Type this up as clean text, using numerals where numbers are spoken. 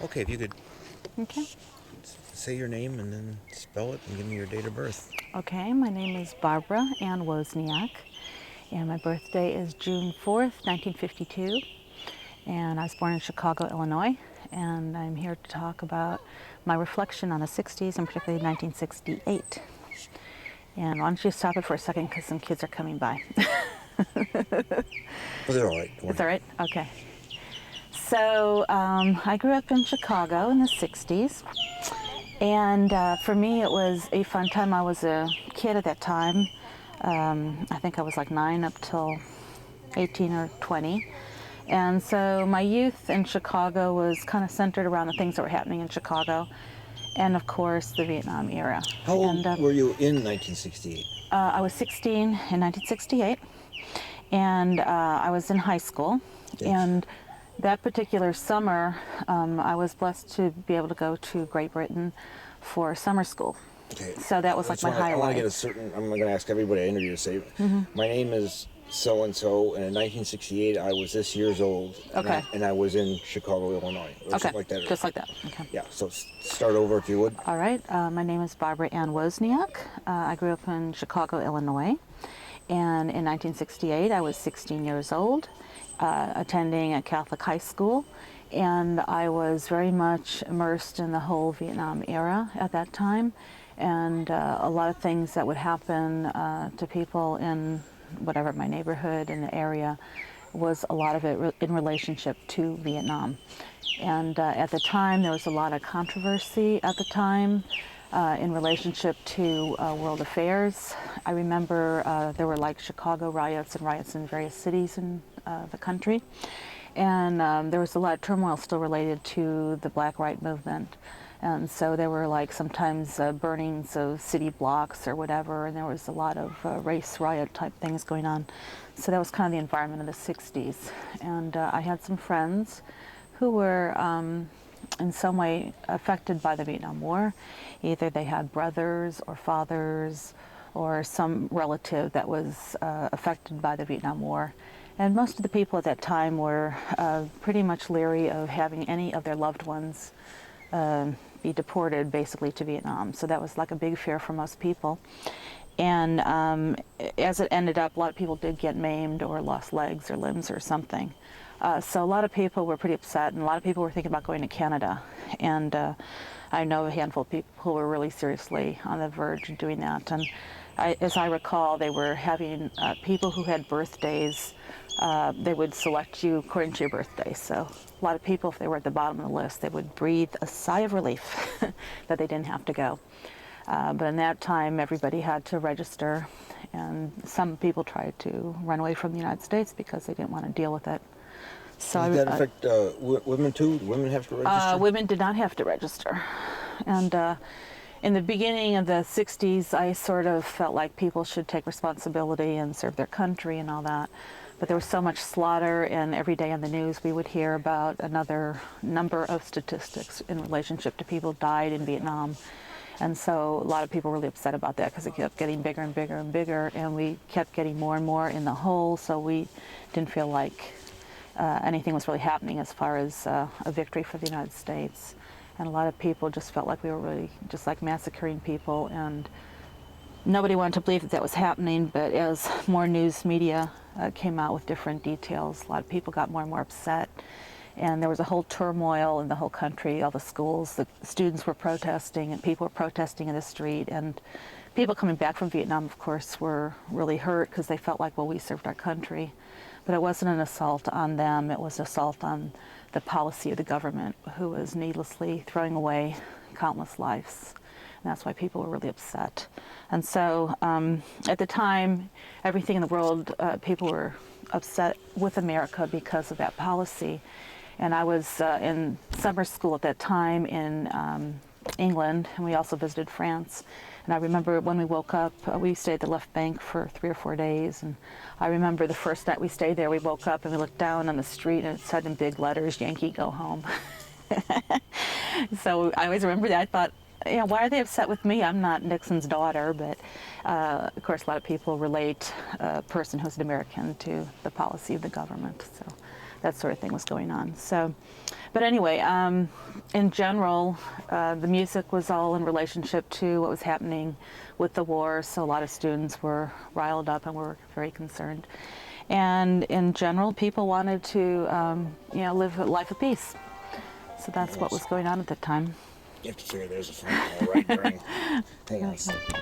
Okay, if you could Okay. say your name and then spell it and give me your date of birth. Okay, my name is Barbara Ann Wozniak, and my birthday is June 4th, 1952. And I was born in Chicago, Illinois, and I'm here to talk about my reflection on the 60s, and particularly 1968. And why don't you stop it for a second, because some kids are coming by. But they're all right. Go It's on. all right? Okay. So I grew up in Chicago in the 60s. And for me, it was a fun time. I was a kid at that time. I think I was like 9 up till 18 or 20. And so my youth in Chicago was kind of centered around the things that were happening in Chicago. And of course, the Vietnam era. How old And were you in 1968? I was 16 in 1968. And I was in high school. Okay. And that particular summer, I was blessed to be able to go to Great Britain for summer school. Okay. So that was like my highlight. I want to get a certain. I'm going to ask everybody I interview to say, my name is so and so, and in 1968 I was this years old. Okay. And I was in Chicago, Illinois, or Okay, something like that. just like that. Okay. Yeah. So start over if you would. All right. My name is Barbara Ann Wozniak. I grew up in Chicago, Illinois. And in 1968, I was 16 years old, attending a Catholic high school. And I was very much immersed in the whole Vietnam era at that time. And a lot of things that would happen to people in whatever my neighborhood in the area was a lot of it in relationship to Vietnam. And at the time, there was a lot of controversy at the time in relationship to world affairs. I remember there were like Chicago riots and riots in various cities in the country. And there was a lot of turmoil still related to the Black Right movement. And so there were like sometimes burnings of city blocks or whatever, and there was a lot of race riot type things going on. So that was kind of the environment of the 60s. And I had some friends who were in some way affected by the Vietnam War. Either they had brothers or fathers or some relative that was affected by the Vietnam War. And most of the people at that time were pretty much leery of having any of their loved ones be deported basically to Vietnam. So that was like a big fear for most people. And as it ended up, a lot of people did get maimed or lost legs or limbs or something. So a lot of people were pretty upset, and a lot of people were thinking about going to Canada. And I know a handful of people who were really seriously on the verge of doing that. And as I recall, they were having people who had birthdays, they would select you according to your birthday. So a lot of people, if they were at the bottom of the list, they would breathe a sigh of relief that they didn't have to go. But in that time, everybody had to register, and some people tried to run away from the United States because they didn't want to deal with it. So Did that affect women too? Do women have to register? women did not have to register. And in the beginning of the 60s, I sort of felt like people should take responsibility and serve their country and all that. But there was so much slaughter, and every day on the news we would hear about another number of statistics in relationship to people died in Vietnam. And so a lot of people were really upset about that because it kept getting bigger and bigger and bigger, and we kept getting more and more in the hole, so we didn't feel like anything was really happening as far as a victory for the United States. And a lot of people just felt like we were really just like massacring people, and nobody wanted to believe that that was happening. But as more news media came out with different details, a lot of people got more and more upset. And there was a whole turmoil in the whole country. All the schools, the students were protesting, and people were protesting in the street. And people coming back from Vietnam, of course, were really hurt because they felt like, well, we served our country. But it wasn't an assault on them. It was an assault on the policy of the government, who was needlessly throwing away countless lives. And that's why people were really upset. And so at the time, everything in the world, people were upset with America because of that policy. And I was in summer school at that time in England, and we also visited France. And I remember when we woke up, we stayed at the left bank for 3 or 4 days. And I remember the first night we stayed there, we woke up and we looked down on the street, and it said in big letters, "Yankee, go home." So I always remember that. I thought, you know, why are they upset with me? I'm not Nixon's daughter. But of course, a lot of people relate a person who's an American to the policy of the government. So that sort of thing was going on. So, but anyway, in general, the music was all in relationship to what was happening with the war. So a lot of students were riled up and were very concerned. And in general, people wanted to, live a life of peace. So that's what was going on at the time. You have to figure there's a phone call right during. Hang on a second.